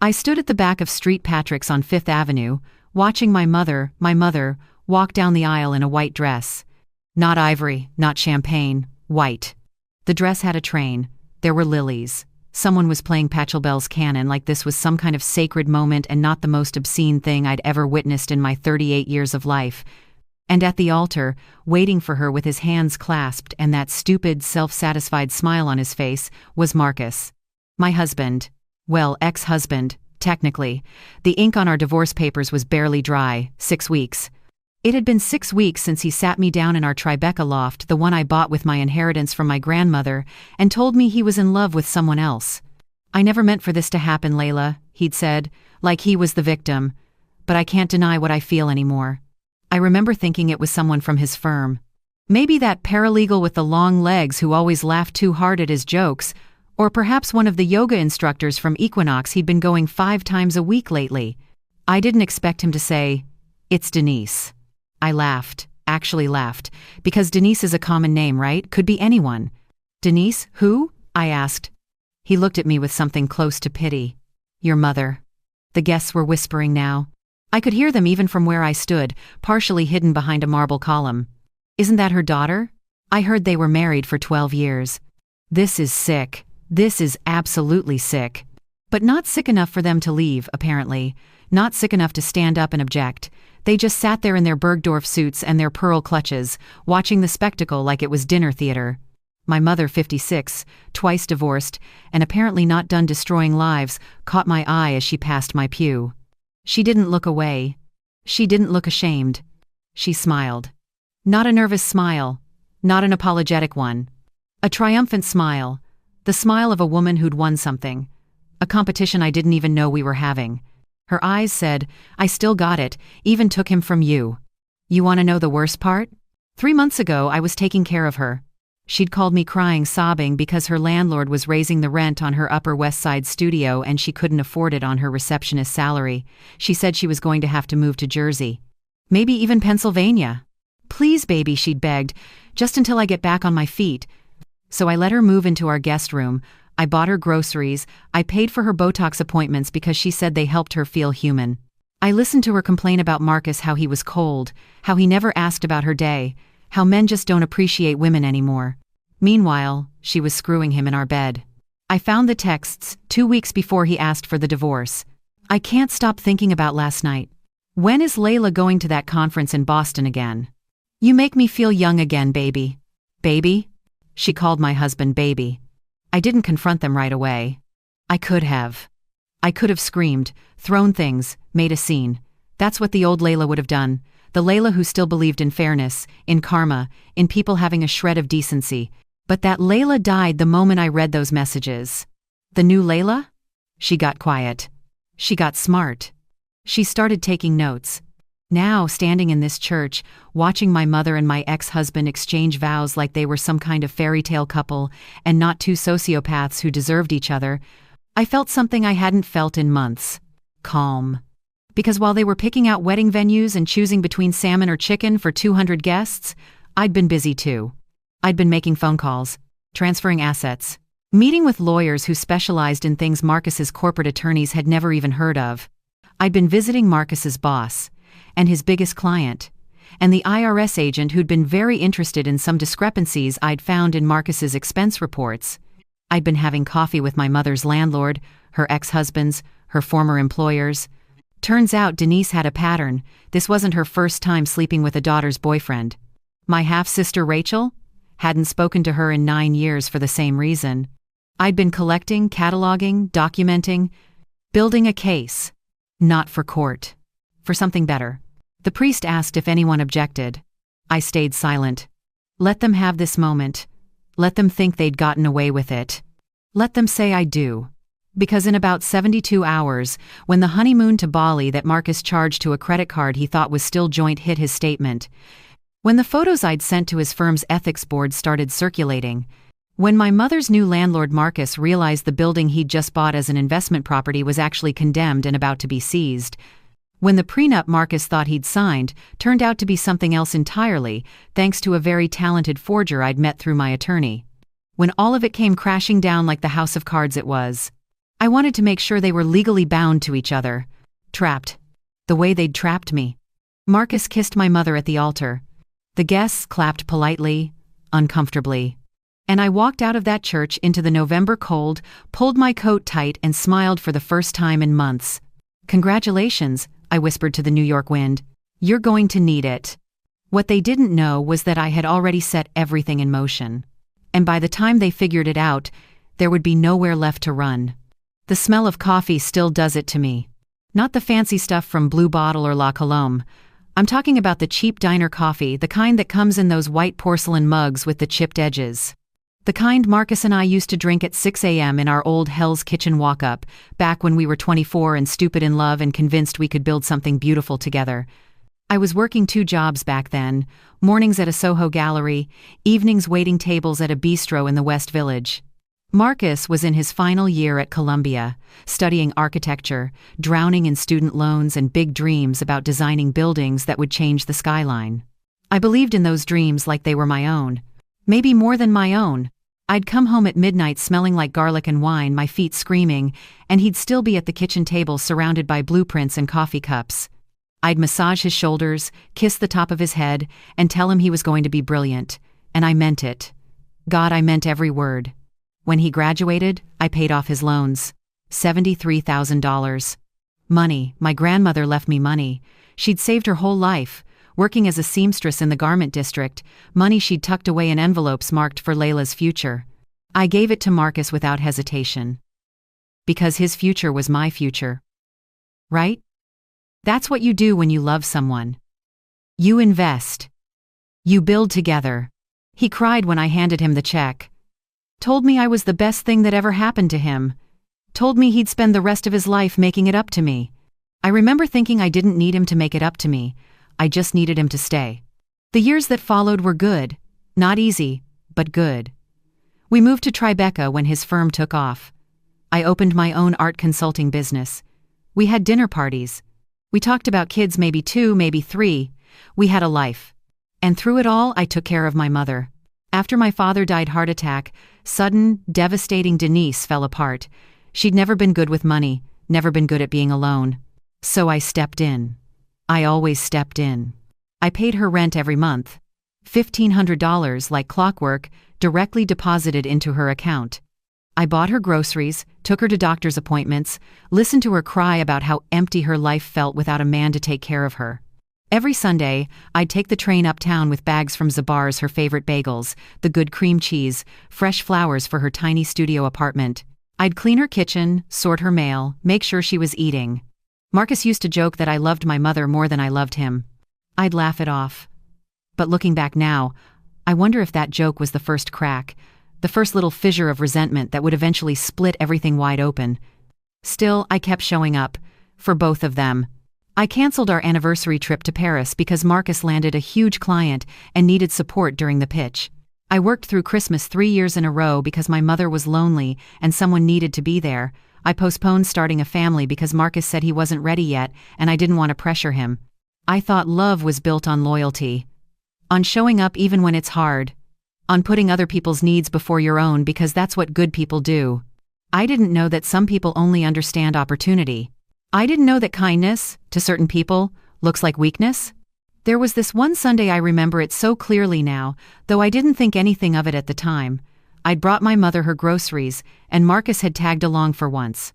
I stood at the back of Street Patrick's on Fifth Avenue, watching my mother, walk down the aisle in a white dress. Not ivory, not champagne, white. The dress had a train. There were lilies. Someone was playing Pachelbel's canon like this was some kind of sacred moment and not the most obscene thing I'd ever witnessed in my 38 years of life. And at the altar, waiting for her with his hands clasped and that stupid, self-satisfied smile on his face, was Marcus. My husband. Well, ex-husband, technically. The ink on our divorce papers was barely dry, 6 weeks. It had been 6 weeks since he sat me down in our Tribeca loft, the one I bought with my inheritance from my grandmother, and told me he was in love with someone else. "I never meant for this to happen, Layla," he'd said, like he was the victim. "But I can't deny what I feel anymore." I remember thinking it was someone from his firm. Maybe that paralegal with the long legs who always laughed too hard at his jokes, or perhaps one of the yoga instructors from Equinox he'd been going 5 times a week lately. I didn't expect him to say, "It's Denise." I laughed, actually laughed, because Denise is a common name, right? Could be anyone. "Denise, who?" I asked. He looked at me with something close to pity. "Your mother." The guests were whispering now. I could hear them even from where I stood, partially hidden behind a marble column. "Isn't that her daughter? I heard they were married for 12 years. This is sick. This is absolutely sick." But not sick enough for them to leave, apparently. Not sick enough to stand up and object. They just sat there in their Bergdorf suits and their pearl clutches, watching the spectacle like it was dinner theater. My mother, 56, twice divorced, and apparently not done destroying lives, caught my eye as she passed my pew. She didn't look away. She didn't look ashamed. She smiled. Not a nervous smile. Not an apologetic one. A triumphant smile. The smile of a woman who'd won something. A competition I didn't even know we were having. Her eyes said, "I still got it, even took him from you." You want to know the worst part? 3 months ago I was taking care of her. She'd called me crying, sobbing because her landlord was raising the rent on her Upper West Side studio and she couldn't afford it on her receptionist salary. She said she was going to have to move to Jersey. Maybe even Pennsylvania. "Please, baby," she'd begged, "just until I get back on my feet." So I let her move into our guest room. I bought her groceries. I paid for her Botox appointments because she said they helped her feel human. I listened to her complain about Marcus, how he was cold, how he never asked about her day, how men just don't appreciate women anymore. Meanwhile, she was screwing him in our bed. I found the texts 2 weeks before he asked for the divorce. "I can't stop thinking about last night. When is Layla going to that conference in Boston again? You make me feel young again, baby." "Baby?" She called my husband baby. I didn't confront them right away. I could have. I could have screamed, thrown things, made a scene. That's what the old Layla would have done. The Layla who still believed in fairness, in karma, in people having a shred of decency. But that Layla died the moment I read those messages. The new Layla? She got quiet. She got smart. She started taking notes. Now, standing in this church, watching my mother and my ex-husband exchange vows like they were some kind of fairy tale couple and not two sociopaths who deserved each other, I felt something I hadn't felt in months. Calm. Because while they were picking out wedding venues and choosing between salmon or chicken for 200 guests, I'd been busy too. I'd been making phone calls, transferring assets, meeting with lawyers who specialized in things Marcus's corporate attorneys had never even heard of. I'd been visiting Marcus's boss, and his biggest client, and the IRS agent who'd been very interested in some discrepancies I'd found in Marcus's expense reports. I'd been having coffee with my mother's landlord, her ex-husbands, her former employers. Turns out Denise had a pattern. This wasn't her first time sleeping with a daughter's boyfriend. My half-sister Rachel? Hadn't spoken to her in 9 years for the same reason. I'd been collecting, cataloging, documenting, building a case. Not for court. For something better. The priest asked if anyone objected. I stayed silent. Let them have this moment. Let them think they'd gotten away with it. Let them say I do. Because in about 72 hours, when the honeymoon to Bali that Marcus charged to a credit card he thought was still joint hit his statement, when the photos I'd sent to his firm's ethics board started circulating, when my mother's new landlord Marcus realized the building he'd just bought as an investment property was actually condemned and about to be seized, when the prenup Marcus thought he'd signed turned out to be something else entirely, thanks to a very talented forger I'd met through my attorney. When all of it came crashing down like the house of cards it was, I wanted to make sure they were legally bound to each other. Trapped. The way they'd trapped me. Marcus kissed my mother at the altar. The guests clapped politely, uncomfortably. And I walked out of that church into the November cold, pulled my coat tight and smiled for the first time in months. "Congratulations," I whispered to the New York wind. "You're going to need it." What they didn't know was that I had already set everything in motion. And by the time they figured it out, there would be nowhere left to run. The smell of coffee still does it to me. Not the fancy stuff from Blue Bottle or La Colombe. I'm talking about the cheap diner coffee, the kind that comes in those white porcelain mugs with the chipped edges. The kind Marcus and I used to drink at 6 a.m. in our old Hell's Kitchen walk-up, back when we were 24 and stupid in love and convinced we could build something beautiful together. I was working 2 jobs back then, mornings at a Soho gallery, evenings waiting tables at a bistro in the West Village. Marcus was in his final year at Columbia, studying architecture, drowning in student loans and big dreams about designing buildings that would change the skyline. I believed in those dreams like they were my own. Maybe more than my own. I'd come home at midnight smelling like garlic and wine, my feet screaming, and he'd still be at the kitchen table surrounded by blueprints and coffee cups. I'd massage his shoulders, kiss the top of his head, and tell him he was going to be brilliant. And I meant it. God, I meant every word. When he graduated, I paid off his loans. $73,000. Money. My grandmother left me money. She'd saved her whole life, working as a seamstress in the garment district, money she'd tucked away in envelopes marked for Layla's future. I gave it to Marcus without hesitation. Because his future was my future. Right? That's what you do when you love someone. You invest. You build together. He cried when I handed him the check. Told me I was the best thing that ever happened to him. Told me he'd spend the rest of his life making it up to me. I remember thinking I didn't need him to make it up to me. I just needed him to stay. The years that followed were good. Not easy, but good. We moved to Tribeca when his firm took off. I opened my own art consulting business. We had dinner parties. We talked about kids, maybe 2, maybe 3. We had a life. And through it all, I took care of my mother. After my father died heart attack, sudden, devastating, Denise fell apart. She'd never been good with money, never been good at being alone. So I stepped in. I always stepped in. I paid her rent every month. $1,500 like clockwork, directly deposited into her account. I bought her groceries, took her to doctor's appointments, listened to her cry about how empty her life felt without a man to take care of her. Every Sunday, I'd take the train uptown with bags from Zabar's, her favorite bagels, the good cream cheese, fresh flowers for her tiny studio apartment. I'd clean her kitchen, sort her mail, make sure she was eating. Marcus used to joke that I loved my mother more than I loved him. I'd laugh it off. But looking back now, I wonder if that joke was the first crack, the first little fissure of resentment that would eventually split everything wide open. Still, I kept showing up. For both of them. I canceled our anniversary trip to Paris because Marcus landed a huge client and needed support during the pitch. I worked through Christmas 3 years in a row because my mother was lonely and someone needed to be there. I postponed starting a family because Marcus said he wasn't ready yet and I didn't want to pressure him. I thought love was built on loyalty. On showing up even when it's hard. On putting other people's needs before your own because that's what good people do. I didn't know that some people only understand opportunity. I didn't know that kindness, to certain people, looks like weakness. There was this one Sunday I remember it so clearly now, though I didn't think anything of it at the time. I'd brought my mother her groceries, and Marcus had tagged along for once.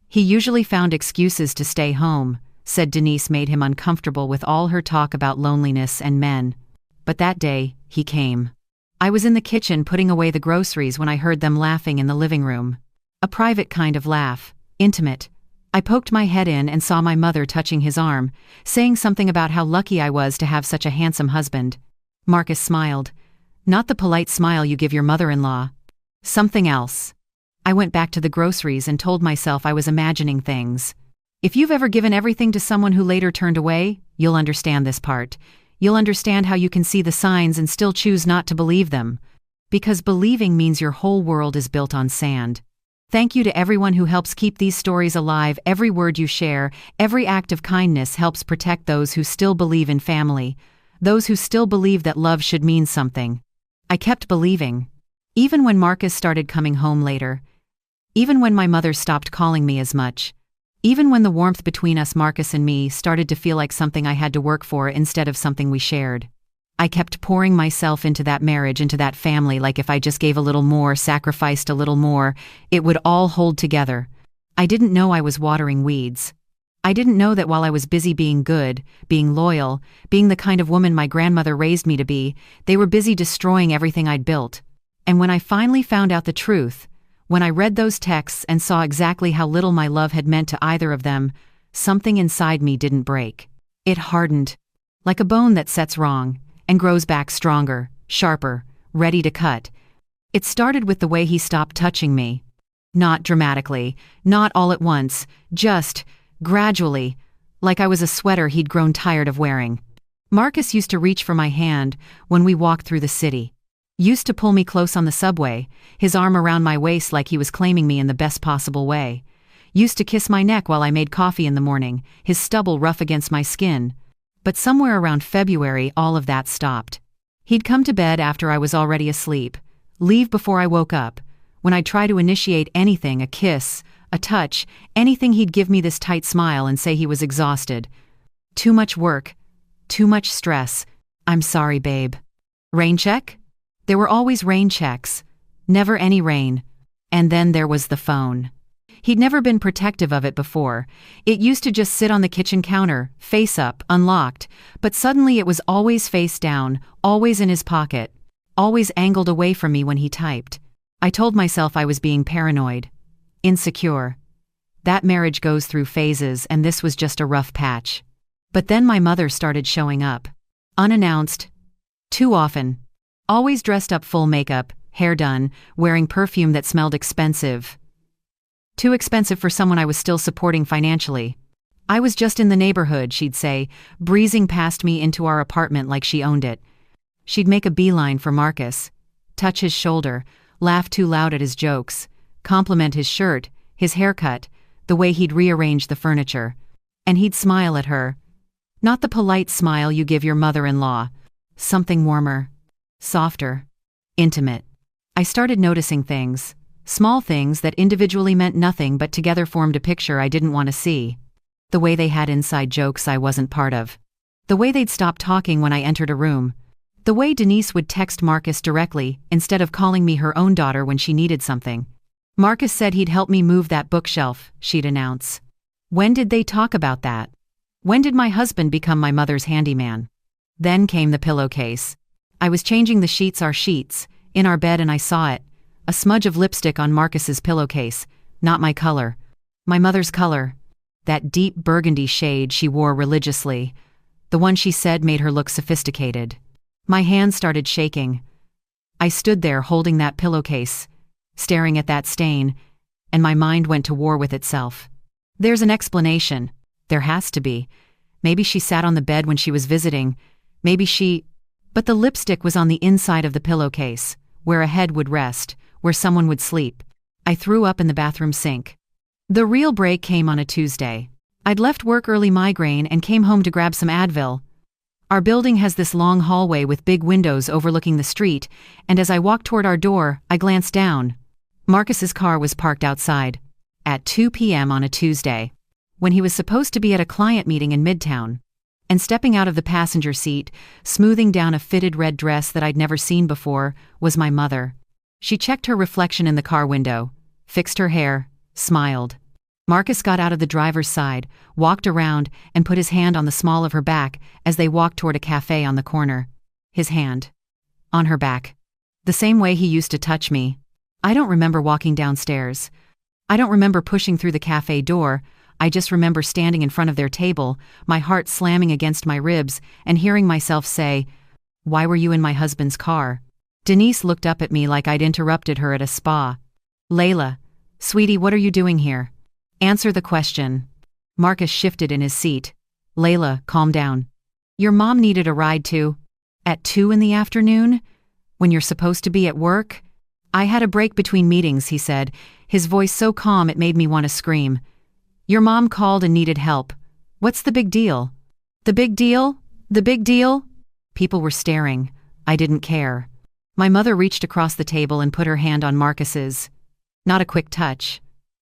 He usually found excuses to stay home, said Denise made him uncomfortable with all her talk about loneliness and men. But that day, he came. I was in the kitchen putting away the groceries when I heard them laughing in the living room. A private kind of laugh, intimate. I poked my head in and saw my mother touching his arm, saying something about how lucky I was to have such a handsome husband. Marcus smiled. Not the polite smile you give your mother-in-law. Something else. I went back to the groceries and told myself I was imagining things. If you've ever given everything to someone who later turned away, you'll understand this part. You'll understand how you can see the signs and still choose not to believe them. Because believing means your whole world is built on sand. Thank you to everyone who helps keep these stories alive. Every word you share, every act of kindness helps protect those who still believe in family, those who still believe that love should mean something. I kept believing. Even when Marcus started coming home later. Even when my mother stopped calling me as much. Even when the warmth between us, Marcus and me, started to feel like something I had to work for instead of something we shared. I kept pouring myself into that marriage, into that family, like if I just gave a little more, sacrificed a little more, it would all hold together. I didn't know I was watering weeds. I didn't know that while I was busy being good, being loyal, being the kind of woman my grandmother raised me to be, they were busy destroying everything I'd built. And when I finally found out the truth, when I read those texts and saw exactly how little my love had meant to either of them, something inside me didn't break. It hardened, like a bone that sets wrong, and grows back stronger, sharper, ready to cut. It started with the way he stopped touching me. Not dramatically, not all at once, just gradually, like I was a sweater he'd grown tired of wearing. Marcus used to reach for my hand when we walked through the city. Used to pull me close on the subway, his arm around my waist like he was claiming me in the best possible way. Used to kiss my neck while I made coffee in the morning, his stubble rough against my skin. But somewhere around February, all of that stopped. He'd come to bed after I was already asleep, leave before I woke up. When I'd try to initiate anything, a kiss, a touch, anything, he'd give me this tight smile and say he was exhausted. Too much work. Too much stress. I'm sorry, babe. Rain check? There were always rain checks. Never any rain. And then there was the phone. He'd never been protective of it before. It used to just sit on the kitchen counter, face up, unlocked, but suddenly it was always face down, always in his pocket, always angled away from me when he typed. I told myself I was being paranoid. Insecure. That marriage goes through phases, and this was just a rough patch. But then my mother started showing up. Unannounced. Too often. Always dressed up, full makeup, hair done, wearing perfume that smelled expensive. Too expensive for someone I was still supporting financially. I was just in the neighborhood, she'd say, breezing past me into our apartment like she owned it. She'd make a beeline for Marcus, touch his shoulder, laugh too loud at his jokes, compliment his shirt, his haircut, the way he'd rearranged the furniture. And he'd smile at her. Not the polite smile you give your mother-in-law. Something warmer. Softer. Intimate. I started noticing things. Small things that individually meant nothing but together formed a picture I didn't want to see. The way they had inside jokes I wasn't part of. The way they'd stop talking when I entered a room. The way Denise would text Marcus directly instead of calling me her own daughter when she needed something. Marcus said he'd help me move that bookshelf, she'd announce. When did they talk about that? When did my husband become my mother's handyman? Then came the pillowcase. I was changing the sheets, our sheets, in our bed, and I saw it. A smudge of lipstick on Marcus's pillowcase. Not my color. My mother's color. That deep burgundy shade she wore religiously. The one she said made her look sophisticated. My hands started shaking. I stood there holding that pillowcase, staring at that stain, and my mind went to war with itself. There's an explanation. There has to be. Maybe she sat on the bed when she was visiting. Maybe she... But the lipstick was on the inside of the pillowcase, where a head would rest, where someone would sleep. I threw up in the bathroom sink. The real break came on a Tuesday. I'd left work early, migraine, and came home to grab some Advil. Our building has this long hallway with big windows overlooking the street, and as I walked toward our door, I glanced down. Marcus's car was parked outside. At 2 p.m. on a Tuesday. When he was supposed to be at a client meeting in Midtown. And stepping out of the passenger seat, smoothing down a fitted red dress that I'd never seen before, was my mother. She checked her reflection in the car window, fixed her hair, smiled. Marcus got out of the driver's side, walked around, and put his hand on the small of her back as they walked toward a cafe on the corner. His hand. On her back. The same way he used to touch me. I don't remember walking downstairs. I don't remember pushing through the cafe door. I just remember standing in front of their table, my heart slamming against my ribs, and hearing myself say, "Why were you in my husband's car?" Denise looked up at me like I'd interrupted her at a spa. "Layla, sweetie, what are you doing here? Answer the question." Marcus shifted in his seat. "Layla, calm down. Your mom needed a ride too. At 2 in the afternoon? When you're supposed to be at work?" "I had a break between meetings," he said, his voice so calm it made me want to scream. "Your mom called and needed help. What's the big deal?" "The big deal? The big deal?" People were staring. I didn't care. My mother reached across the table and put her hand on Marcus's. Not a quick touch,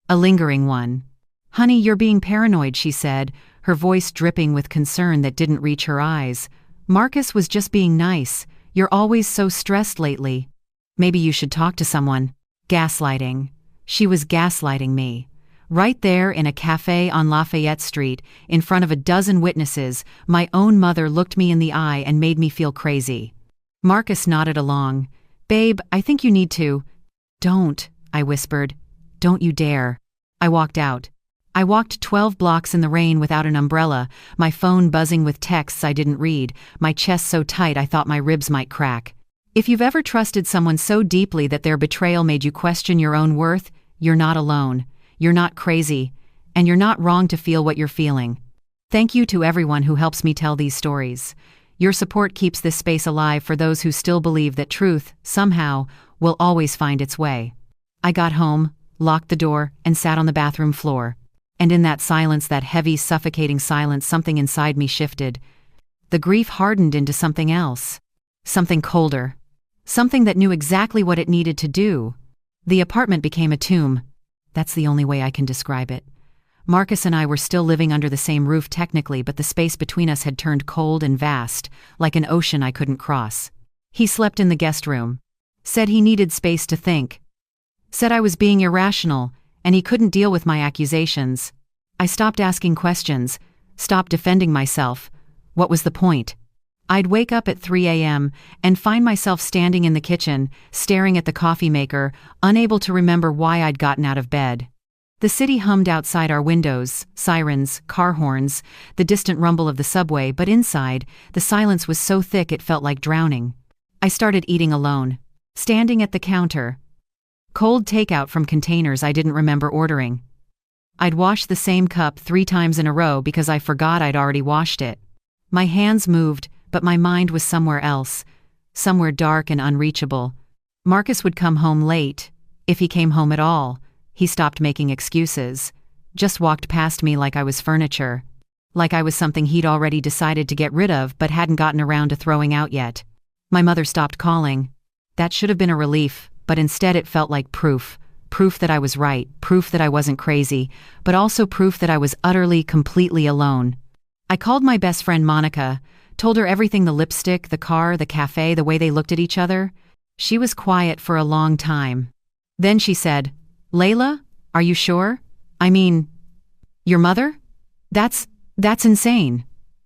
A lingering one. "Honey, you're being paranoid," she said, her voice dripping with concern that didn't reach her eyes. "Marcus was just being nice. You're always so stressed lately. Maybe you should talk to someone." Gaslighting. She was gaslighting me. Right there in a cafe on Lafayette Street, in front of a dozen witnesses, my own mother looked me in the eye and made me feel crazy. Marcus nodded along. "Babe, I think you need to." "Don't," I whispered. "Don't you dare." I walked out. I walked 12 blocks in the rain without an umbrella, my phone buzzing with texts I didn't read, my chest so tight I thought my ribs might crack. If you've ever trusted someone so deeply that their betrayal made you question your own worth, you're not alone. You're not crazy. And you're not wrong to feel what you're feeling. Thank you to everyone who helps me tell these stories. Your support keeps this space alive for those who still believe that truth, somehow, will always find its way. I got home, locked the door, and sat on the bathroom floor. And in that silence, that heavy, suffocating silence, something inside me shifted. The grief hardened into something else. Something colder. Something that knew exactly what it needed to do. The apartment became a tomb. That's the only way I can describe it. Marcus and I were still living under the same roof technically, but the space between us had turned cold and vast, like an ocean I couldn't cross. He slept in the guest room. Said he needed space to think. Said I was being irrational, and he couldn't deal with my accusations. I stopped asking questions, stopped defending myself. What was the point? I'd wake up at 3 a.m. and find myself standing in the kitchen, staring at the coffee maker, unable to remember why I'd gotten out of bed. The city hummed outside our windows, sirens, car horns, the distant rumble of the subway, but inside, the silence was so thick it felt like drowning. I started eating alone, standing at the counter. Cold takeout from containers I didn't remember ordering. I'd washed the same cup 3 times in a row because I forgot I'd already washed it. My hands moved, but my mind was somewhere else, somewhere dark and unreachable. Marcus would come home late, if he came home at all. He stopped making excuses, just walked past me like I was furniture, like I was something he'd already decided to get rid of but hadn't gotten around to throwing out yet. My mother stopped calling. That should have been a relief, but instead it felt like proof that I was right, proof that I wasn't crazy, but also proof that I was utterly, completely alone. I called my best friend Monica, told her everything: the lipstick, the car, the cafe, the way they looked at each other. She was quiet for a long time. Then she said, "Layla, are you sure? I mean, your mother? That's insane.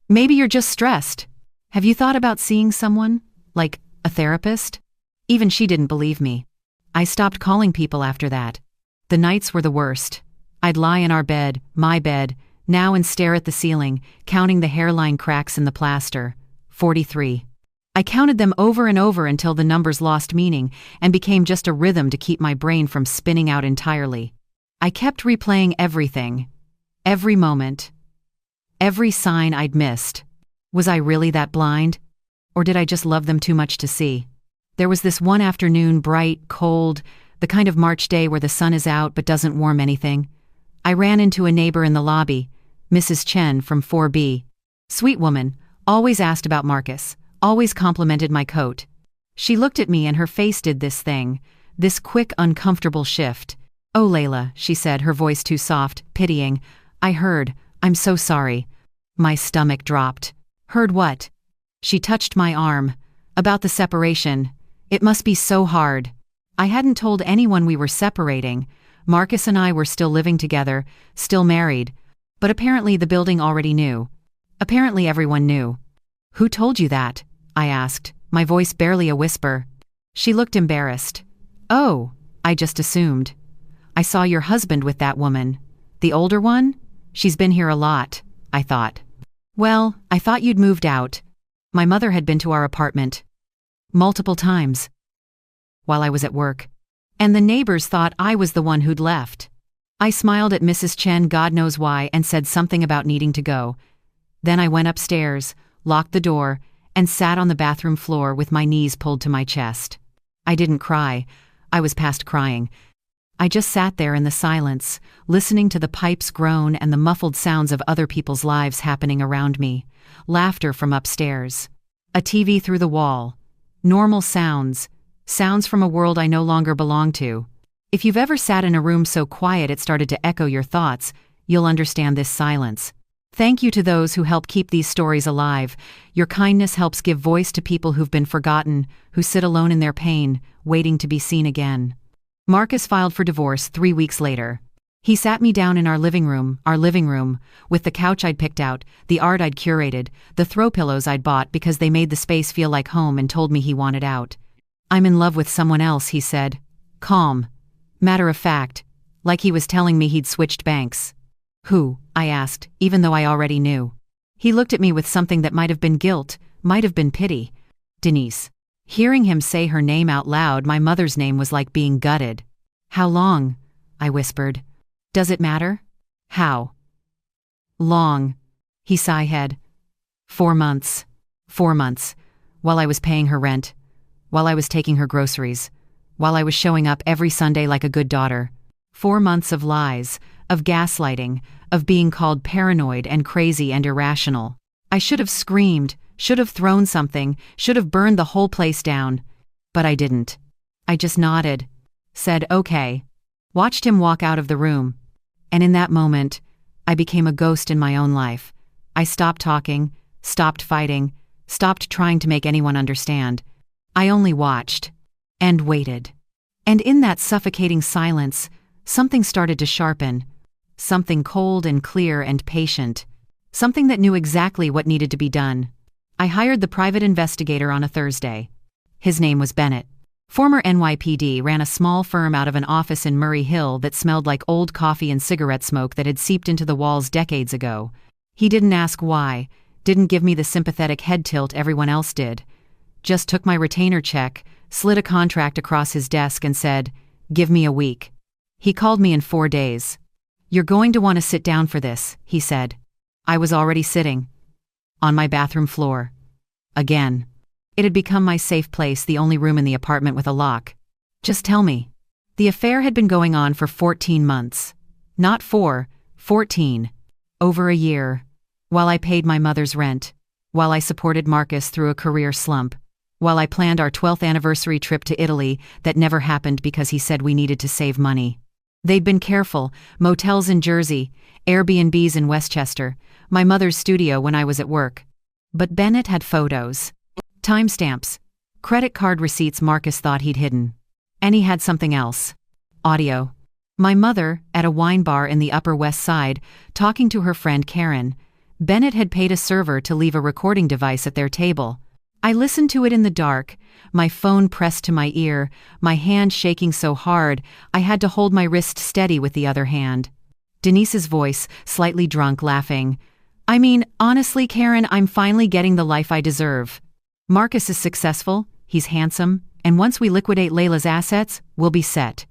Maybe you're just stressed. Have you thought about seeing someone? Like a therapist?" Even she didn't believe me. I stopped calling people after that. The nights were the worst. I'd lie in our bed, my bed, now, and stare at the ceiling, counting the hairline cracks in the plaster. 43. I counted them over and over until the numbers lost meaning and became just a rhythm to keep my brain from spinning out entirely. I kept replaying everything. Every moment. Every sign I'd missed. Was I really that blind? Or did I just love them too much to see? There was this one afternoon, bright, cold, the kind of March day where the sun is out but doesn't warm anything. I ran into a neighbor in the lobby, Mrs. Chen from 4B. Sweet woman, always asked about Marcus, always complimented my coat. She looked at me and her face did this thing, this quick, uncomfortable shift. "Oh, Layla," she said, her voice too soft, pitying. "I heard. I'm so sorry." My stomach dropped. "Heard what?" She touched my arm. "About the separation. It must be so hard." I hadn't told anyone we were separating. Marcus and I were still living together, still married. But apparently the building already knew. Apparently everyone knew. "Who told you that?" I asked, my voice barely a whisper. She looked embarrassed. "Oh, I just assumed. I saw your husband with that woman. The older one? She's been here a lot," I thought. "Well, I thought you'd moved out." My mother had been to our apartment. Multiple times. While I was at work. And the neighbors thought I was the one who'd left. I smiled at Mrs. Chen, God knows why, and said something about needing to go. Then I went upstairs, locked the door, and sat on the bathroom floor with my knees pulled to my chest. I didn't cry. I was past crying. I just sat there in the silence, listening to the pipes groan and the muffled sounds of other people's lives happening around me. Laughter from upstairs. A TV through the wall. Normal sounds. Sounds from a world I no longer belong to. If you've ever sat in a room so quiet it started to echo your thoughts, you'll understand this silence. Thank you to those who help keep these stories alive. Your kindness helps give voice to people who've been forgotten, who sit alone in their pain, waiting to be seen again. Marcus filed for divorce 3 weeks later. He sat me down in our living room, with the couch I'd picked out, the art I'd curated, the throw pillows I'd bought because they made the space feel like home, and told me he wanted out. "I'm in love with someone else," he said. Calm. Matter of fact. Like he was telling me he'd switched banks. "Who?" I asked, even though I already knew. He looked at me with something that might have been guilt, might have been pity. "Denise." Hearing him say her name out loud, my mother's name, was like being gutted. "How long?" I whispered. "Does it matter?" "How long?" He sighed. 4 months. 4 months. While I was paying her rent. While I was taking her groceries. While I was showing up every Sunday like a good daughter. 4 months of lies, of gaslighting, of being called paranoid and crazy and irrational. I should have screamed, should have thrown something, should have burned the whole place down. But I didn't. I just nodded. Said, "Okay." Watched him walk out of the room. And in that moment, I became a ghost in my own life. I stopped talking, stopped fighting, stopped trying to make anyone understand. I only watched. And waited. And in that suffocating silence, something started to sharpen. Something cold and clear and patient. Something that knew exactly what needed to be done. I hired the private investigator on a Thursday. His name was Bennett. Former NYPD, ran a small firm out of an office in Murray Hill that smelled like old coffee and cigarette smoke that had seeped into the walls decades ago. He didn't ask why, didn't give me the sympathetic head tilt everyone else did. Just took my retainer check, slid a contract across his desk and said, "Give me a week." He called me in 4 days. "You're going to want to sit down for this," he said. I was already sitting. On my bathroom floor. Again. It had become my safe place, the only room in the apartment with a lock. "Just tell me." The affair had been going on for 14 months. Not 4, 14. Over a year. While I paid my mother's rent. While I supported Marcus through a career slump. While I planned our 12th anniversary trip to Italy that never happened because he said we needed to save money. They'd been careful, motels in Jersey, Airbnbs in Westchester, my mother's studio when I was at work. But Bennett had photos. Timestamps. Credit card receipts Marcus thought he'd hidden. And he had something else. Audio. My mother, at a wine bar in the Upper West Side, talking to her friend Karen. Bennett had paid a server to leave a recording device at their table. I listened to it in the dark, my phone pressed to my ear, my hand shaking so hard I had to hold my wrist steady with the other hand. Denise's voice, slightly drunk, laughing. "I mean, honestly, Karen, I'm finally getting the life I deserve. Marcus is successful, he's handsome, and once we liquidate Layla's assets, we'll be set.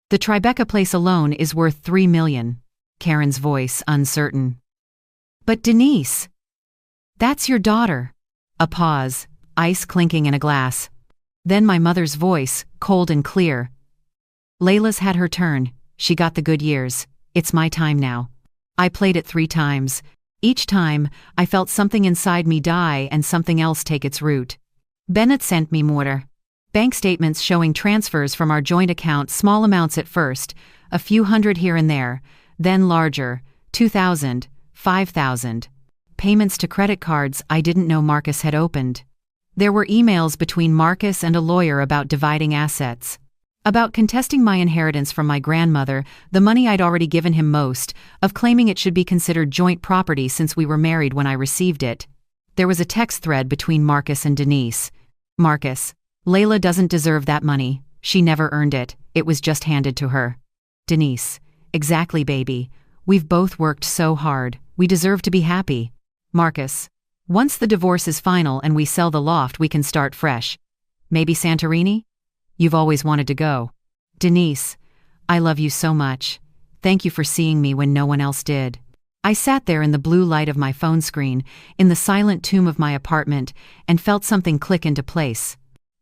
The Tribeca place alone is worth $3 million. Karen's voice, uncertain. "But Denise, that's your daughter." A pause, ice clinking in a glass. Then my mother's voice, cold and clear. "Layla's had her turn, she got the good years, it's my time now." I played it 3 times. Each time, I felt something inside me die and something else take its root. Bennett sent me more. Bank statements showing transfers from our joint account, small amounts at first, a few hundred here and there, then larger, 2,000, 5,000. Payments to credit cards I didn't know Marcus had opened. There were emails between Marcus and a lawyer about dividing assets. About contesting my inheritance from my grandmother, the money I'd already given him most, of claiming it should be considered joint property since we were married when I received it. There was a text thread between Marcus and Denise. "Marcus, Layla doesn't deserve that money, she never earned it, it was just handed to her." Denise, "Exactly, baby. We've both worked so hard, we deserve to be happy." Marcus, "Once the divorce is final and we sell the loft, we can start fresh. Maybe Santorini? You've always wanted to go." Denise, "I love you so much. Thank you for seeing me when no one else did." I sat there in the blue light of my phone screen, in the silent tomb of my apartment, and felt something click into place.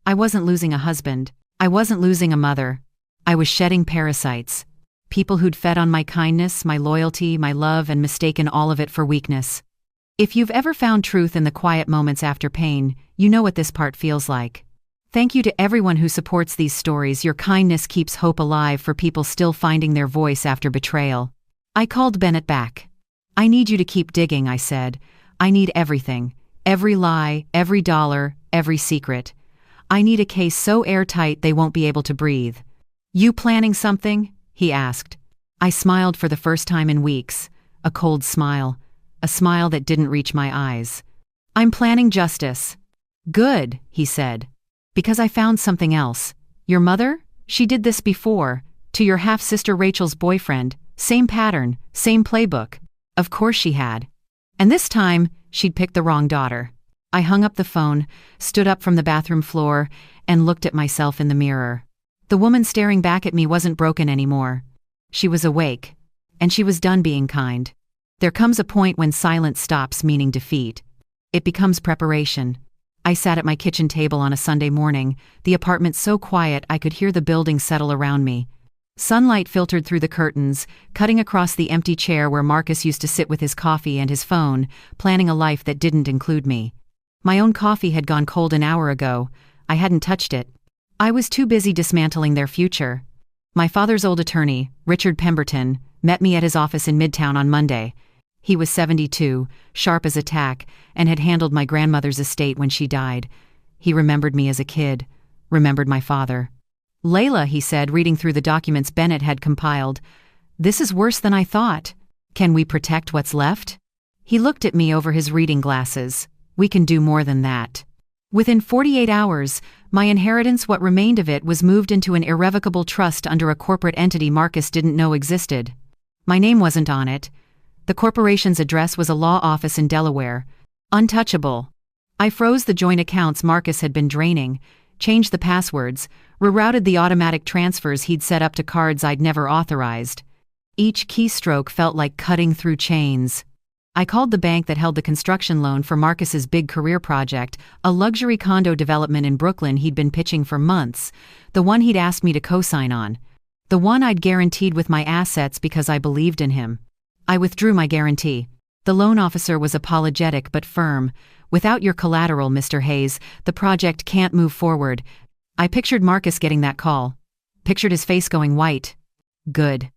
I wasn't losing a husband. I wasn't losing a mother. I was shedding parasites. People who'd fed on my kindness, my loyalty, my love, and mistaken all of it for weakness. If you've ever found truth in the quiet moments after pain, you know what this part feels like. Thank you to everyone who supports these stories. Your kindness keeps hope alive for people still finding their voice after betrayal. I called Bennett back. I need you to keep digging, I said. I need everything. Every lie, every dollar, every secret. I need a case so airtight they won't be able to breathe. You planning something? He asked. I smiled for the first time in weeks. A cold smile. A smile that didn't reach my eyes. I'm planning justice. Good, he said. Because I found something else. Your mother? She did this before. To your half-sister Rachel's boyfriend. Same pattern, same playbook. Of course she had. And this time, she'd picked the wrong daughter. I hung up the phone, stood up from the bathroom floor, and looked at myself in the mirror. The woman staring back at me wasn't broken anymore. She was awake. And she was done being kind. There comes a point when silence stops meaning defeat. It becomes preparation. I sat at my kitchen table on a Sunday morning, the apartment so quiet I could hear the building settle around me. Sunlight filtered through the curtains, cutting across the empty chair where Marcus used to sit with his coffee and his phone, planning a life that didn't include me. My own coffee had gone cold an hour ago. I hadn't touched it. I was too busy dismantling their future. My father's old attorney, Richard Pemberton, met me at his office in Midtown on Monday. He was 72, sharp as a tack, and had handled my grandmother's estate when she died. He remembered me as a kid, remembered my father. Layla, he said, reading through the documents Bennett had compiled, this is worse than I thought. Can we protect what's left? He looked at me over his reading glasses. We can do more than that. Within 48 hours, my inheritance, what remained of it, was moved into an irrevocable trust under a corporate entity Marcus didn't know existed. My name wasn't on it. The corporation's address was a law office in Delaware. Untouchable. I froze the joint accounts Marcus had been draining, changed the passwords, rerouted the automatic transfers he'd set up to cards I'd never authorized. Each keystroke felt like cutting through chains. I called the bank that held the construction loan for Marcus's big career project, a luxury condo development in Brooklyn he'd been pitching for months, the one he'd asked me to co-sign on. The one I'd guaranteed with my assets because I believed in him. I withdrew my guarantee. The loan officer was apologetic but firm. Without your collateral, Mr. Hayes, the project can't move forward. I pictured Marcus getting that call. Pictured his face going white. Good.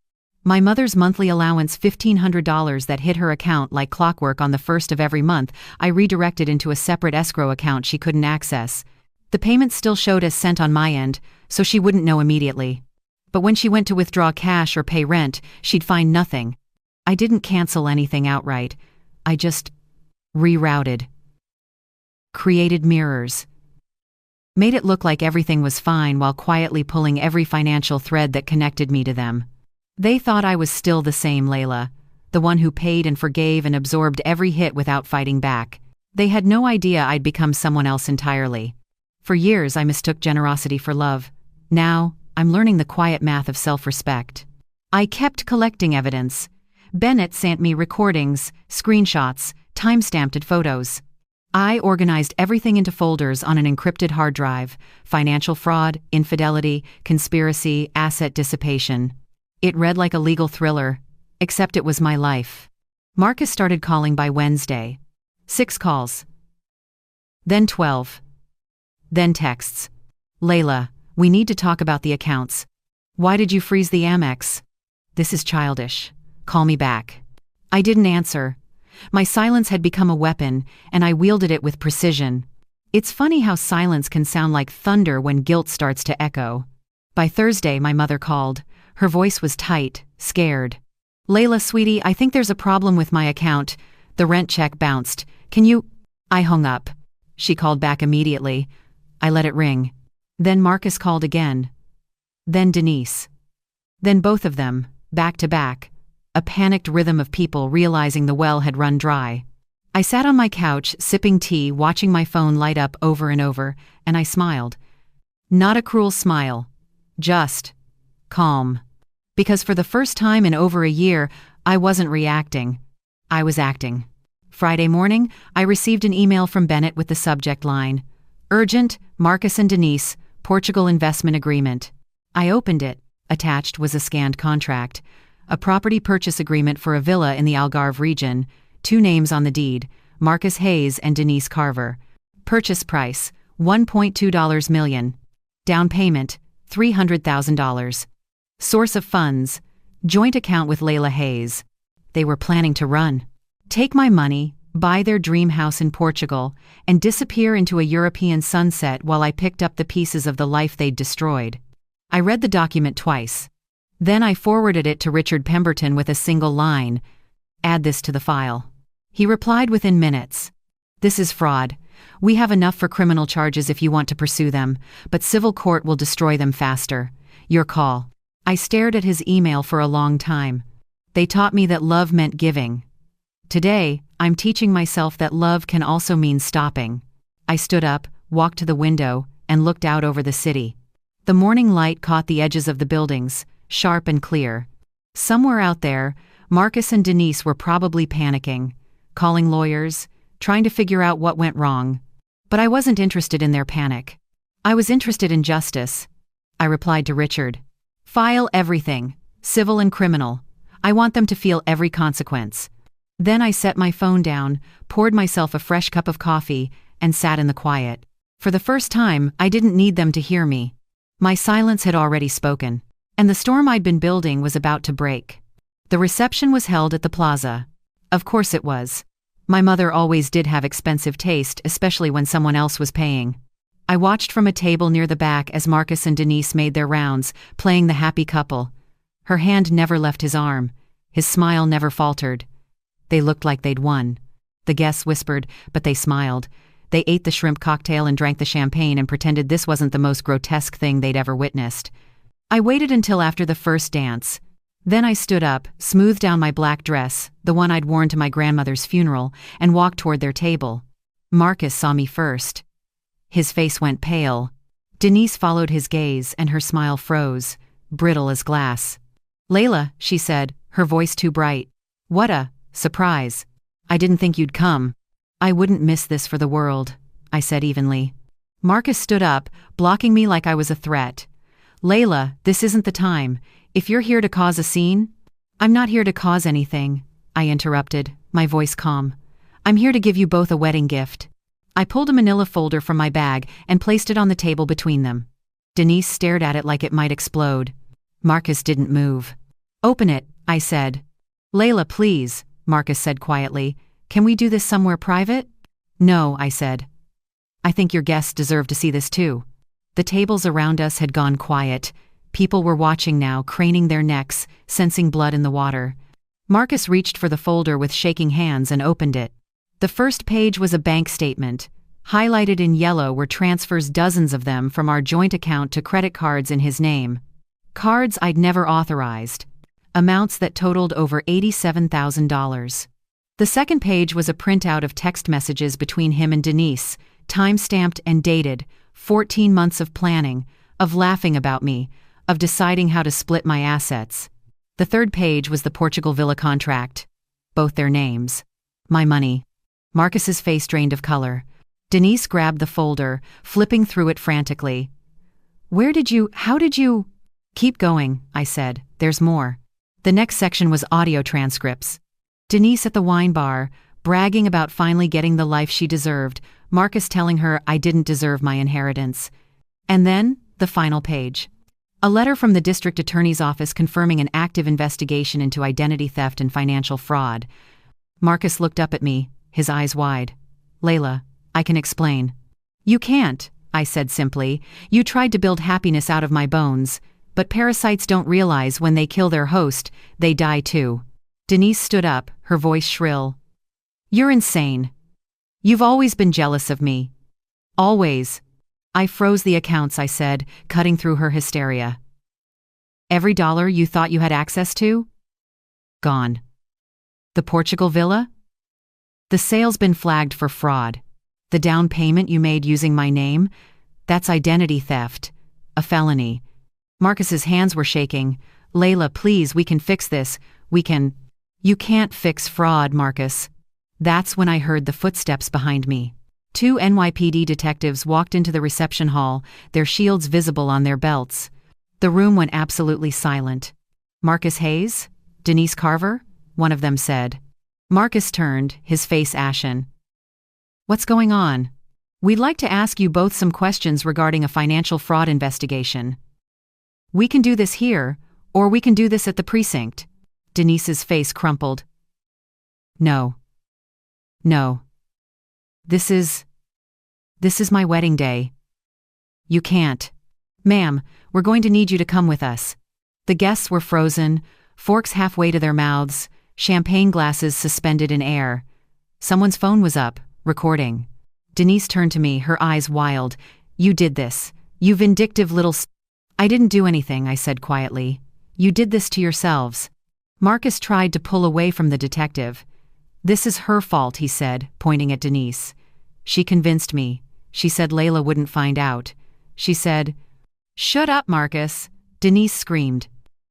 My mother's monthly allowance, $1,500 that hit her account like clockwork on the first of every month, I redirected into a separate escrow account she couldn't access. The payments still showed as sent on my end, so she wouldn't know immediately. But when she went to withdraw cash or pay rent, she'd find nothing. I didn't cancel anything outright. I just rerouted. Created mirrors. Made it look like everything was fine while quietly pulling every financial thread that connected me to them. They thought I was still the same Layla, the one who paid and forgave and absorbed every hit without fighting back. They had no idea I'd become someone else entirely. For years I mistook generosity for love. Now, I'm learning the quiet math of self-respect. I kept collecting evidence. Bennett sent me recordings, screenshots, time-stamped photos. I organized everything into folders on an encrypted hard drive: financial fraud, infidelity, conspiracy, asset dissipation. It read like a legal thriller, except it was my life. Marcus started calling by Wednesday. 6 calls. Then 12. Then texts. Layla, we need to talk about the accounts. Why did you freeze the Amex? This is childish. Call me back. I didn't answer. My silence had become a weapon, and I wielded it with precision. It's funny how silence can sound like thunder when guilt starts to echo. By Thursday, my mother called. Her voice was tight, scared. Layla, sweetie, I think there's a problem with my account. The rent check bounced. Can you? I hung up. She called back immediately. I let it ring. Then Marcus called again. Then Denise. Then both of them, back to back. A panicked rhythm of people realizing the well had run dry. I sat on my couch, sipping tea, watching my phone light up over and over, and I smiled. Not a cruel smile. Just calm. Because for the first time in over a year, I wasn't reacting. I was acting. Friday morning, I received an email from Bennett with the subject line, Urgent, Marcus and Denise, Portugal Investment Agreement. I opened it. Attached was a scanned contract. A property purchase agreement for a villa in the Algarve region, 2 names on the deed, Marcus Hayes and Denise Carver. Purchase price, $1.2 million. Down payment, $300,000. Source of funds, joint account with Layla Hayes. They were planning to run. Take my money, buy their dream house in Portugal, and disappear into a European sunset while I picked up the pieces of the life they'd destroyed. I read the document twice. Then I forwarded it to Richard Pemberton with a single line, "Add this to the file." He replied within minutes. "This is fraud. We have enough for criminal charges if you want to pursue them, but civil court will destroy them faster. Your call." I stared at his email for a long time. They taught me that love meant giving. Today, I'm teaching myself that love can also mean stopping. I stood up, walked to the window, and looked out over the city. The morning light caught the edges of the buildings, sharp and clear. Somewhere out there, Marcus and Denise were probably panicking, calling lawyers, trying to figure out what went wrong. But I wasn't interested in their panic. I was interested in justice. I replied to Richard. "File everything, civil and criminal. I want them to feel every consequence." Then I set my phone down, poured myself a fresh cup of coffee, and sat in the quiet. For the first time, I didn't need them to hear me. My silence had already spoken, and the storm I'd been building was about to break. The reception was held at the plaza. Of course it was. My mother always did have expensive taste, especially when someone else was paying. I watched from a table near the back as Marcus and Denise made their rounds, playing the happy couple. Her hand never left his arm. His smile never faltered. They looked like they'd won. The guests whispered, but they smiled. They ate the shrimp cocktail and drank the champagne and pretended this wasn't the most grotesque thing they'd ever witnessed. I waited until after the first dance. Then I stood up, smoothed down my black dress, the one I'd worn to my grandmother's funeral, and walked toward their table. Marcus saw me first. His face went pale. Denise followed his gaze, and her smile froze, brittle as glass. "Layla," she said, her voice too bright. "What a surprise. I didn't think you'd come." "I wouldn't miss this for the world," I said evenly. Marcus stood up, blocking me like I was a threat. "Layla, this isn't the time. If you're here to cause a scene—" "I'm not here to cause anything," I interrupted, my voice calm. "I'm here to give you both a wedding gift." I pulled a manila folder from my bag and placed it on the table between them. Denise stared at it like it might explode. Marcus didn't move. "Open it," I said. "Layla, please," Marcus said quietly. "Can we do this somewhere private?" "No," I said. "I think your guests deserve to see this too." The tables around us had gone quiet. People were watching now, craning their necks, sensing blood in the water. Marcus reached for the folder with shaking hands and opened it. The first page was a bank statement. Highlighted in yellow were transfers, dozens of them, from our joint account to credit cards in his name. Cards I'd never authorized. Amounts that totaled over $87,000. The second page was a printout of text messages between him and Denise, time-stamped and dated, 14 months of planning, of laughing about me, of deciding how to split my assets. The third page was the Portugal villa contract. Both their names. My money. Marcus's face drained of color. Denise grabbed the folder, flipping through it frantically. How did you? "Keep going," I said. "There's more." The next section was audio transcripts. Denise at the wine bar, bragging about finally getting the life she deserved, Marcus telling her I didn't deserve my inheritance. And then, the final page. A letter from the district attorney's office confirming an active investigation into identity theft and financial fraud. Marcus looked up at me, his eyes wide. "Layla, I can explain." "You can't," I said simply. "You tried to build happiness out of my bones. But parasites don't realize when they kill their host, they die too." Denise stood up, her voice shrill. "You're insane. You've always been jealous of me. Always." I froze the accounts, I said, cutting through her hysteria. "Every dollar you thought you had access to? Gone. The Portugal villa? The sale's been flagged for fraud. The down payment you made using my name? That's identity theft. A felony." Marcus's hands were shaking. "Layla, please, we can fix this. We can—" "You can't fix fraud, Marcus." That's when I heard the footsteps behind me. 2 NYPD detectives walked into the reception hall, their shields visible on their belts. The room went absolutely silent. "Marcus Hayes? Denise Carver?" one of them said. Marcus turned, his face ashen. "What's going on?" We'd like to ask you both some questions regarding a financial fraud investigation. We can do this here, or we can do this at the precinct. Denise's face crumpled. No. No. This is my wedding day. You can't. Ma'am, we're going to need you to come with us. The guests were frozen, forks halfway to their mouths, champagne glasses suspended in air. Someone's phone was up, recording. Denise turned to me, her eyes wild. You did this. You vindictive little I didn't do anything, I said quietly. You did this to yourselves. Marcus tried to pull away from the detective. This is her fault, he said, pointing at Denise. She convinced me. She said Layla wouldn't find out. She said, "Shut up, Marcus," Denise screamed.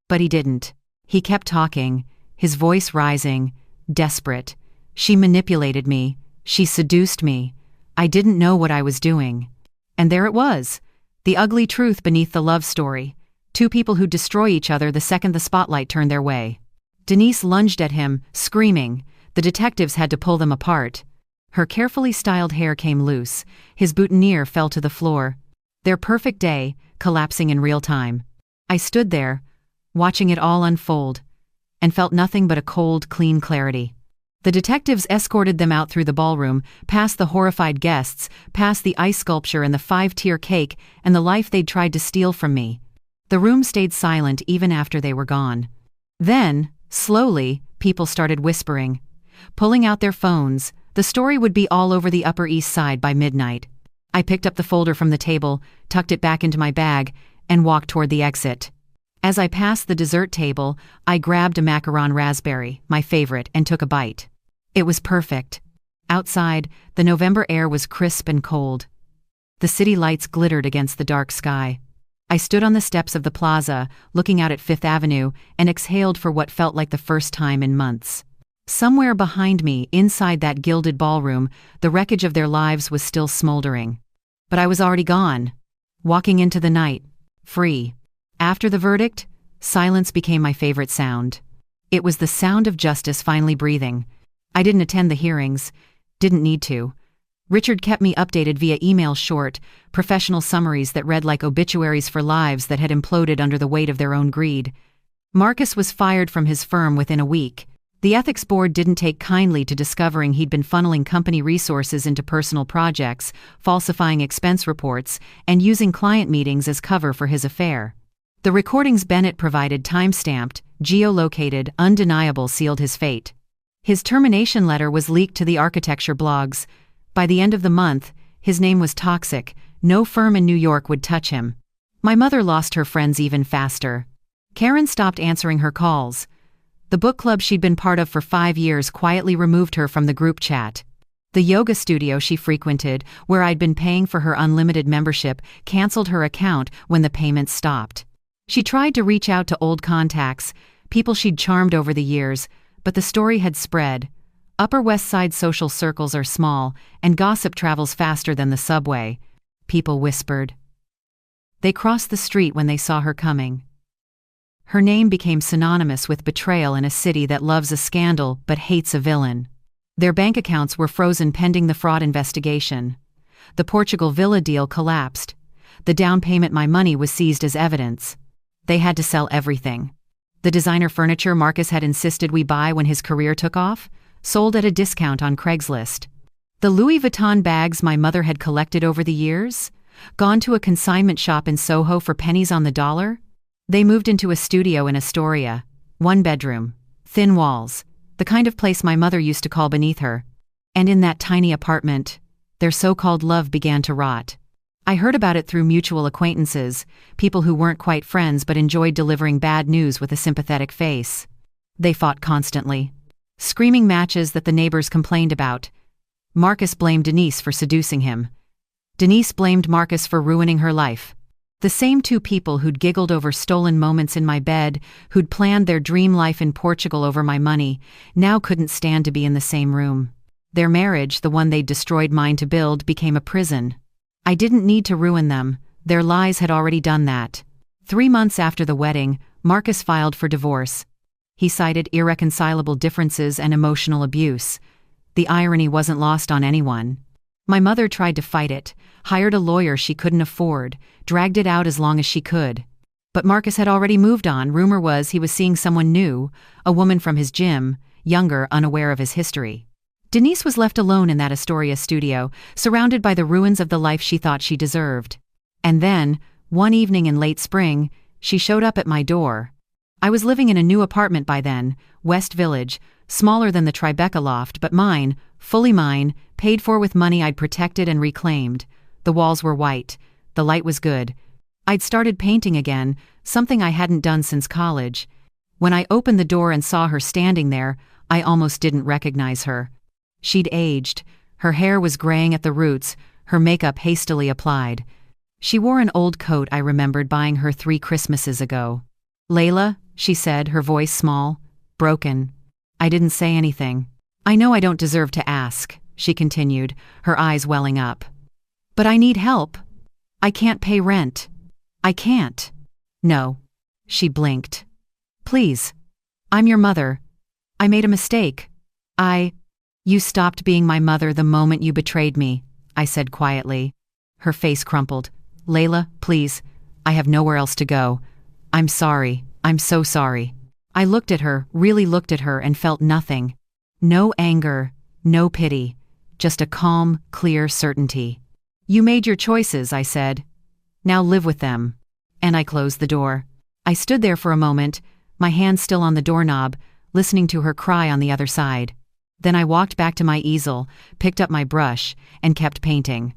But he didn't. He kept talking, his voice rising, desperate. She manipulated me. She seduced me. I didn't know what I was doing. And there it was. The ugly truth beneath the love story. Two people who'd destroy each other the second the spotlight turned their way. Denise lunged at him, screaming. The detectives had to pull them apart. Her carefully styled hair came loose. His boutonniere fell to the floor. Their perfect day, collapsing in real time. I stood there, watching it all unfold, and felt nothing but a cold, clean clarity. The detectives escorted them out through the ballroom, past the horrified guests, past the ice sculpture and the 5-tier cake and the life they'd tried to steal from me. The room stayed silent even after they were gone. Then, slowly, people started whispering. Pulling out their phones, the story would be all over the Upper East Side by midnight. I picked up the folder from the table, tucked it back into my bag, and walked toward the exit. As I passed the dessert table, I grabbed a macaron raspberry, my favorite, and took a bite. It was perfect. Outside, the November air was crisp and cold. The city lights glittered against the dark sky. I stood on the steps of the plaza, looking out at Fifth Avenue, and exhaled for what felt like the first time in months. Somewhere behind me, inside that gilded ballroom, the wreckage of their lives was still smoldering. But I was already gone, walking into the night, free. After the verdict, silence became my favorite sound. It was the sound of justice finally breathing. I didn't attend the hearings, didn't need to. Richard kept me updated via email, short, professional summaries that read like obituaries for lives that had imploded under the weight of their own greed. Marcus was fired from his firm within a week. The ethics board didn't take kindly to discovering he'd been funneling company resources into personal projects, falsifying expense reports, and using client meetings as cover for his affair. The recordings Bennett provided, time-stamped, geolocated, undeniable, sealed his fate. His termination letter was leaked to the architecture blogs. By the end of the month, his name was toxic. No firm in New York would touch him. My mother lost her friends even faster. Karen stopped answering her calls. The book club she'd been part of for 5 years quietly removed her from the group chat. The yoga studio she frequented, where I'd been paying for her unlimited membership, canceled her account when the payments stopped. She tried to reach out to old contacts, people she'd charmed over the years, but the story had spread. Upper West Side social circles are small, and gossip travels faster than the subway. People whispered. They crossed the street when they saw her coming. Her name became synonymous with betrayal in a city that loves a scandal but hates a villain. Their bank accounts were frozen pending the fraud investigation. The Portugal villa deal collapsed. The down payment, my money, was seized as evidence. They had to sell everything. The designer furniture Marcus had insisted we buy when his career took off, sold at a discount on Craigslist. The Louis Vuitton bags my mother had collected over the years, gone to a consignment shop in Soho for pennies on the dollar. They moved into a studio in Astoria, 1 bedroom, thin walls, the kind of place my mother used to call beneath her. And in that tiny apartment, their so-called love began to rot. I heard about it through mutual acquaintances, people who weren't quite friends but enjoyed delivering bad news with a sympathetic face. They fought constantly. Screaming matches that the neighbors complained about. Marcus blamed Denise for seducing him. Denise blamed Marcus for ruining her life. The same two people who'd giggled over stolen moments in my bed, who'd planned their dream life in Portugal over my money, now couldn't stand to be in the same room. Their marriage, the one they'd destroyed mine to build, became a prison. I didn't need to ruin them. Their lies had already done that. 3 months after the wedding, Marcus filed for divorce. He cited irreconcilable differences and emotional abuse. The irony wasn't lost on anyone. My mother tried to fight it, hired a lawyer she couldn't afford, dragged it out as long as she could. But Marcus had already moved on. Rumor was he was seeing someone new, a woman from his gym, younger, unaware of his history. Denise was left alone in that Astoria studio, surrounded by the ruins of the life she thought she deserved. And then, one evening in late spring, she showed up at my door. I was living in a new apartment by then, West Village, smaller than the Tribeca loft, but mine, fully mine, paid for with money I'd protected and reclaimed. The walls were white. The light was good. I'd started painting again, something I hadn't done since college. When I opened the door and saw her standing there, I almost didn't recognize her. She'd aged. Her hair was graying at the roots, her makeup hastily applied. She wore an old coat I remembered buying her 3 Christmases ago. "Layla," she said, her voice small, broken. I didn't say anything. "I know I don't deserve to ask," she continued, her eyes welling up. "But I need help. I can't pay rent. I can't." "No." She blinked. "Please. I'm your mother. I made a mistake. You stopped being my mother the moment you betrayed me," I said quietly. Her face crumpled. "Layla, please. I have nowhere else to go. I'm sorry. I'm so sorry." I looked at her, really looked at her, and felt nothing. No anger, no pity, just a calm, clear certainty. "You made your choices," I said. "Now live with them." And I closed the door. I stood there for a moment, my hand still on the doorknob, listening to her cry on the other side. Then I walked back to my easel, picked up my brush, and kept painting.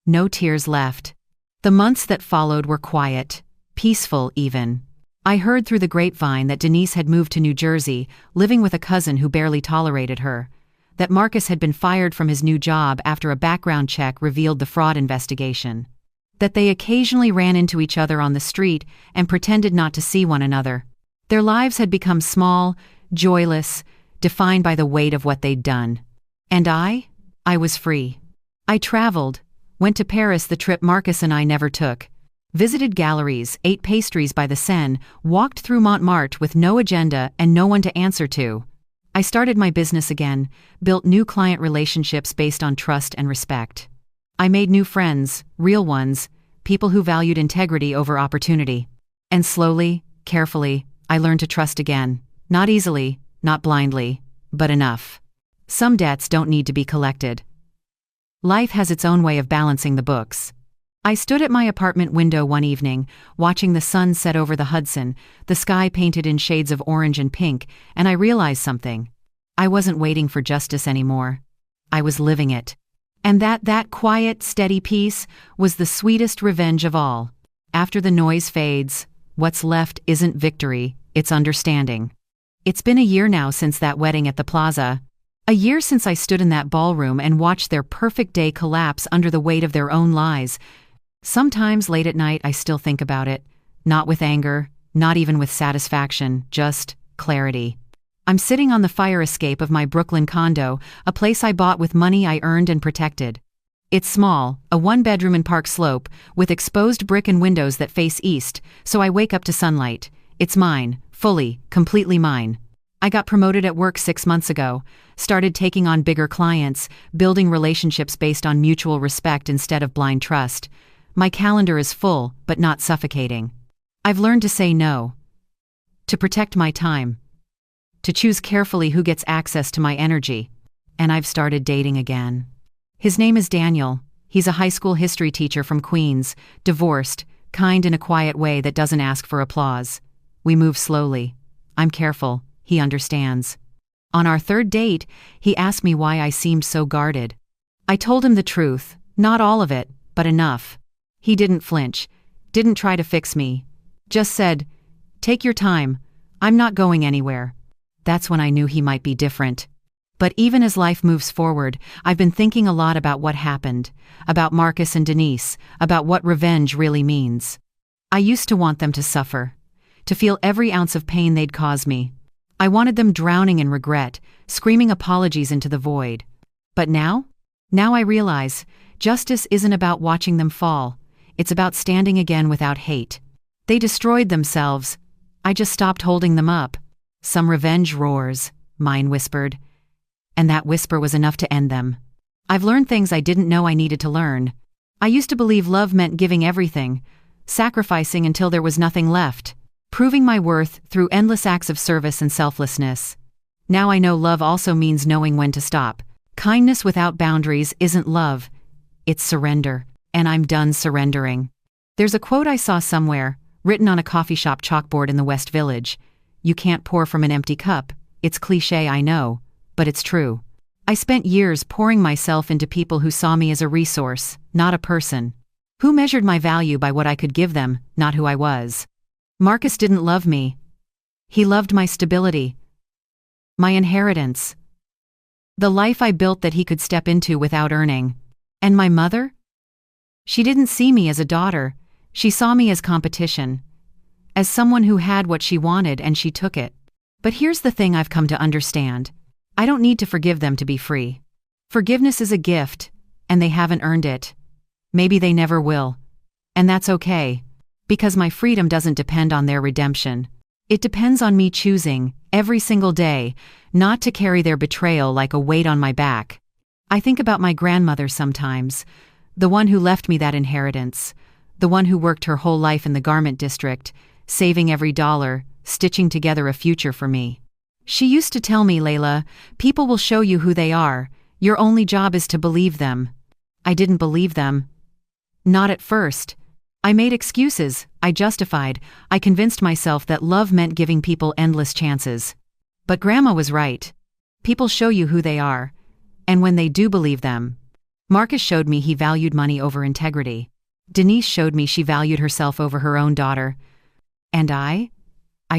No tears left. The months that followed were quiet, peaceful even. I heard through the grapevine that Denise had moved to New Jersey, living with a cousin who barely tolerated her. That Marcus had been fired from his new job after a background check revealed the fraud investigation. That they occasionally ran into each other on the street and pretended not to see one another. Their lives had become small, joyless, defined by the weight of what they'd done. And I was free. I traveled, went to Paris, the trip Marcus and I never took, visited galleries, ate pastries by the Seine, walked through Montmartre with no agenda and no one to answer to. I started my business again, built new client relationships based on trust and respect. I made new friends, real ones, people who valued integrity over opportunity. And slowly, carefully, I learned to trust again. Not easily, not blindly, but enough. Some debts don't need to be collected. Life has its own way of balancing the books. I stood at my apartment window one evening, watching the sun set over the Hudson, the sky painted in shades of orange and pink, and I realized something. I wasn't waiting for justice anymore. I was living it. And that quiet, steady peace was the sweetest revenge of all. After the noise fades, what's left isn't victory, it's understanding. It's been a year now since that wedding at the plaza. A year since I stood in that ballroom and watched their perfect day collapse under the weight of their own lies. Sometimes late at night I still think about it, not with anger, not even with satisfaction, just clarity. I'm sitting on the fire escape of my Brooklyn condo, a place I bought with money I earned and protected. It's small, a 1-bedroom in Park Slope, with exposed brick and windows that face east, so I wake up to sunlight. It's mine, fully, completely mine. I got promoted at work 6 months ago, started taking on bigger clients, building relationships based on mutual respect instead of blind trust. My calendar is full, but not suffocating. I've learned to say no. To protect my time. To choose carefully who gets access to my energy. And I've started dating again. His name is Daniel. He's a high school history teacher from Queens, divorced, kind in a quiet way that doesn't ask for applause. We move slowly. I'm careful. He understands. On our 3rd date, he asked me why I seemed so guarded. I told him the truth, not all of it, but enough. He didn't flinch, didn't try to fix me. Just said, "Take your time. I'm not going anywhere." That's when I knew he might be different. But even as life moves forward, I've been thinking a lot about what happened, about Marcus and Denise, about what revenge really means. I used to want them to suffer, to feel every ounce of pain they'd cause me. I wanted them drowning in regret, screaming apologies into the void. But now I realize, justice isn't about watching them fall. It's about standing again without hate. They destroyed themselves. I just stopped holding them up. Some revenge roars, mine whispered. And that whisper was enough to end them. I've learned things I didn't know I needed to learn. I used to believe love meant giving everything, sacrificing until there was nothing left, proving my worth through endless acts of service and selflessness. Now I know love also means knowing when to stop. Kindness without boundaries isn't love, it's surrender, and I'm done surrendering. There's a quote I saw somewhere, written on a coffee shop chalkboard in the West Village. You can't pour from an empty cup. It's cliché, I know, but it's true. I spent years pouring myself into people who saw me as a resource, not a person. Who measured my value by what I could give them, not who I was. Marcus didn't love me. He loved my stability, my inheritance, the life I built that he could step into without earning. And my mother? She didn't see me as a daughter. She saw me as competition, as someone who had what she wanted and she took it. But here's the thing I've come to understand. I don't need to forgive them to be free. Forgiveness is a gift, and they haven't earned it. Maybe they never will. And that's okay, because my freedom doesn't depend on their redemption. It depends on me choosing, every single day, not to carry their betrayal like a weight on my back. I think about my grandmother sometimes, the one who left me that inheritance, the one who worked her whole life in the garment district, saving every dollar, stitching together a future for me. She used to tell me, Layla, people will show you who they are. Your only job is to believe them. I didn't believe them. Not at first. I made excuses, I justified, I convinced myself that love meant giving people endless chances. But Grandma was right. People show you who they are. And when they do believe them. Marcus showed me he valued money over integrity. Denise showed me she valued herself over her own daughter. And I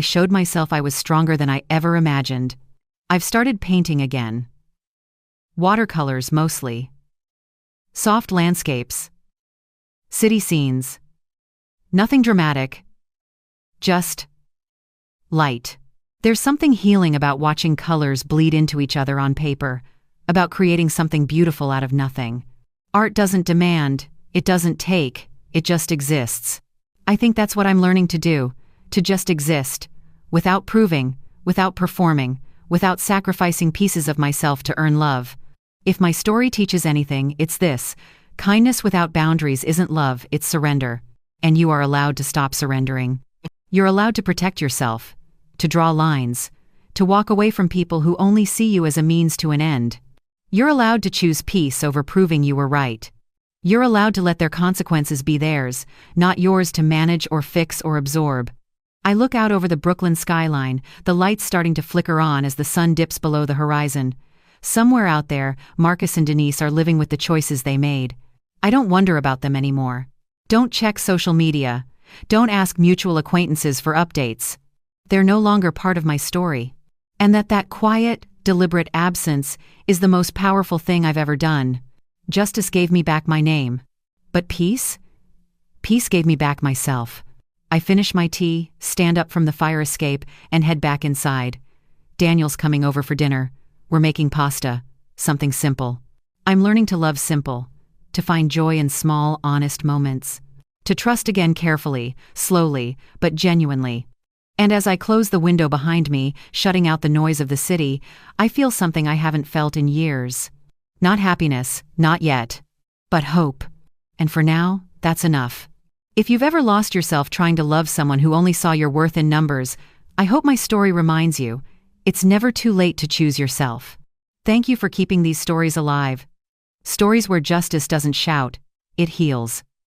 showed myself I was stronger than I ever imagined. I've started painting again. Watercolors mostly. Soft landscapes. City scenes. Nothing dramatic. Just light. There's something healing about watching colors bleed into each other on paper, about creating something beautiful out of nothing. Art doesn't demand, it doesn't take, it just exists. I think that's what I'm learning to do, to just exist, without proving, without performing, without sacrificing pieces of myself to earn love. If my story teaches anything, it's this: kindness without boundaries isn't love, it's surrender. And you are allowed to stop surrendering. You're allowed to protect yourself, to draw lines, to walk away from people who only see you as a means to an end. You're allowed to choose peace over proving you were right. You're allowed to let their consequences be theirs, not yours to manage or fix or absorb. I look out over the Brooklyn skyline, the lights starting to flicker on as the sun dips below the horizon. Somewhere out there, Marcus and Denise are living with the choices they made. I don't wonder about them anymore. Don't check social media. Don't ask mutual acquaintances for updates. They're no longer part of my story. And that quiet, deliberate absence is the most powerful thing I've ever done. Justice gave me back my name. But peace? Peace gave me back myself. I finish my tea, stand up from the fire escape, and head back inside. Daniel's coming over for dinner. We're making pasta. Something simple. I'm learning to love simple. To find joy in small, honest moments. To trust again carefully, slowly, but genuinely. And as I close the window behind me, shutting out the noise of the city, I feel something I haven't felt in years. Not happiness, not yet. But hope. And for now, that's enough. If you've ever lost yourself trying to love someone who only saw your worth in numbers, I hope my story reminds you, it's never too late to choose yourself. Thank you for keeping these stories alive. Stories where justice doesn't shout, it heals.